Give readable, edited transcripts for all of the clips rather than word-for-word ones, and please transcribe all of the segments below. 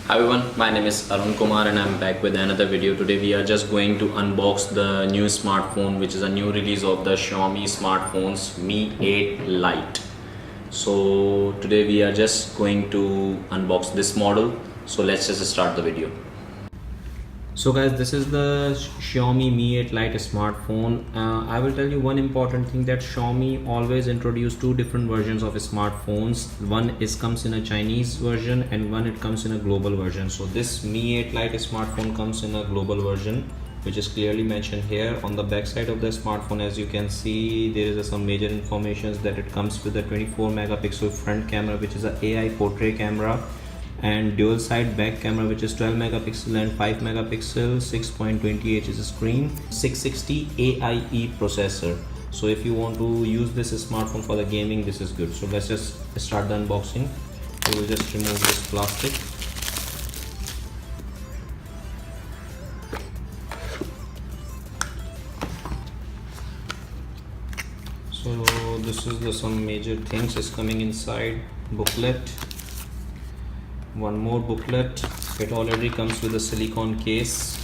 Hi everyone, my name is Aroon Kumar and I'm back with another video. Today we are just going to unbox the new smartphone, which is a new release of the Xiaomi smartphones Mi 8 Lite. So today we are just going to unbox this model. So let's just start the video. So guys, this is the Xiaomi Mi 8 Lite smartphone. I will tell you one important thing, that Xiaomi always introduce two different versions of smartphones. One comes in a Chinese version and one it comes in a global version. So this Mi 8 Lite smartphone comes in a global version, which is clearly mentioned here. On the back side of the smartphone, as you can see, there is some major information that it comes with a 24 megapixel front camera, which is a AI portrait camera, and dual side back camera, which is 12 megapixel and 5 megapixel, 6.20 Hz screen, 660 AIE processor. So if you want to use this smartphone for the gaming, this is good. So let's just start the unboxing. We will just remove this plastic. So this is the some major things is coming inside. Booklet, one more booklet. It already comes with a silicone case.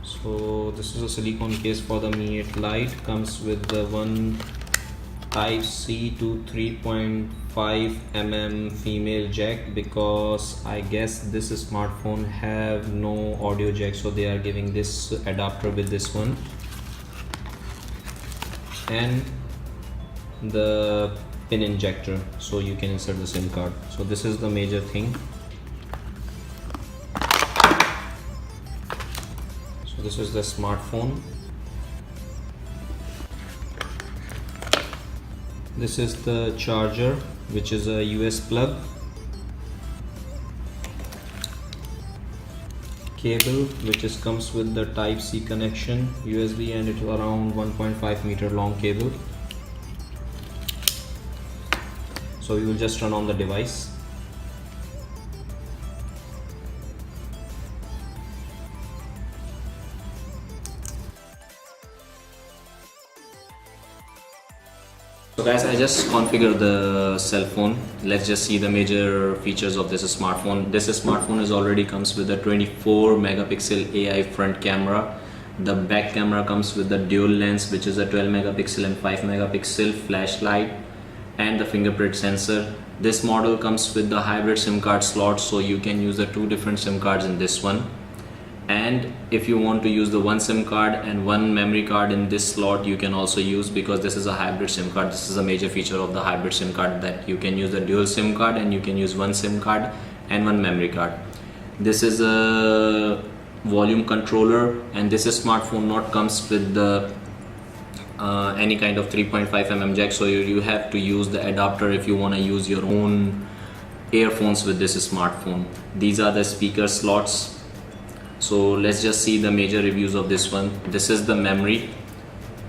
So this is a silicone case for the Mi 8 Lite. Comes with the one Type C to 3.5 mm female jack, because I guess this smartphone have no audio jack, so they are giving this adapter with this one, and the pin injector, so you can insert the SIM card. So this is the major thing. So this is the smartphone. This is the charger, which is a US plug. Cable, which comes with the Type C connection, USB, and it's around 1.5 meter long cable. So we will just turn on the device. So guys, I just configured the cell phone. Let's just see the major features of this smartphone. This smartphone already comes with a 24 megapixel AI front camera. The back camera comes with the dual lens, which is a 12 megapixel and 5 megapixel flashlight, and the fingerprint sensor. This model comes with the hybrid SIM card slot, so you can use the two different SIM cards in this one. And if you want to use the one SIM card and one memory card in this slot, you can also use, because this is a hybrid SIM card. This is a major feature of the hybrid SIM card, that you can use the dual SIM card and you can use one SIM card and one memory card. This is a volume controller, and this smartphone not comes with the any kind of 3.5 mm jack, so you have to use the adapter if you want to use your own earphones with this smartphone. These are the speaker slots. So let's just see the major reviews of this one. This is the memory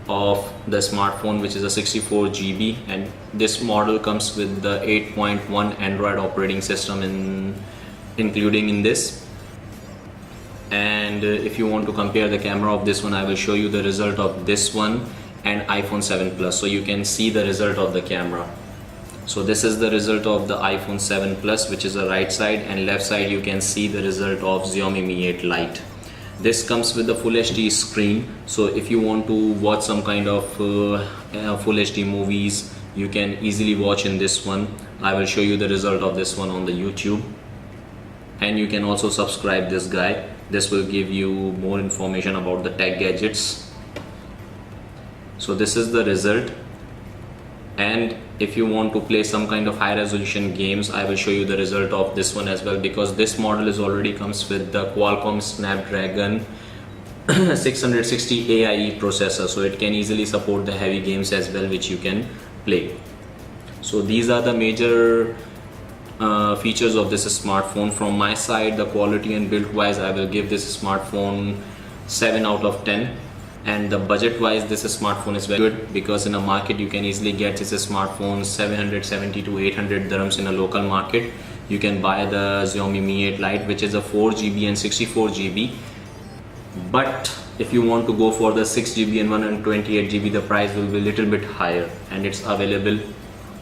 of the smartphone, which is a 64 GB, and this model comes with the 8.1 Android operating system including in this. And if you want to compare the camera of this one, I will show you the result of this one and iPhone 7 Plus, so you can see the result of the camera. So this is the result of the iPhone 7 Plus, which is the right side, and left side you can see the result of Xiaomi Mi 8 Lite. This comes with the Full HD screen, so if you want to watch some kind of Full HD movies, you can easily watch in this one. I will show you the result of this one on the YouTube, and you can also subscribe this guy. This will give you more information about the tech gadgets. So this is the result. And if you want to play some kind of high resolution games, I will show you the result of this one as well, because this model already comes with the Qualcomm Snapdragon 660 AIE processor, so it can easily support the heavy games as well, which you can play. So these are the major features of this smartphone. From my side, the quality and build wise, I will give this smartphone 7 out of 10. And the budget wise, this smartphone is very good, because in a market you can easily get this smartphone 770 to 800 dirhams in a local market. You can buy the Xiaomi Mi 8 Lite, which is a 4 GB and 64 GB. But if you want to go for the 6 GB and 128 GB, the price will be a little bit higher, and it's available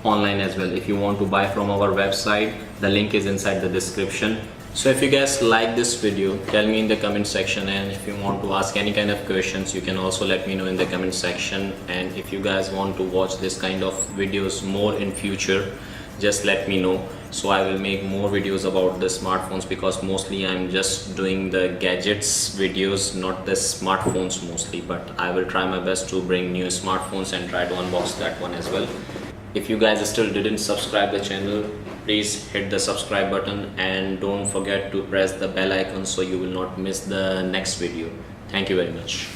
online as well. If you want to buy from our website, the link is inside the description. So if you guys like this video, tell me in the comment section, and if you want to ask any kind of questions, you can also let me know in the comment section. And if you guys want to watch this kind of videos more in future, just let me know, so I will make more videos about the smartphones, because mostly I'm just doing the gadgets videos, not the smartphones mostly, but I will try my best to bring new smartphones and try to unbox that one as well. If you guys still didn't subscribe the channel, please hit the subscribe button and don't forget to press the bell icon so you will not miss the next video. Thank you very much.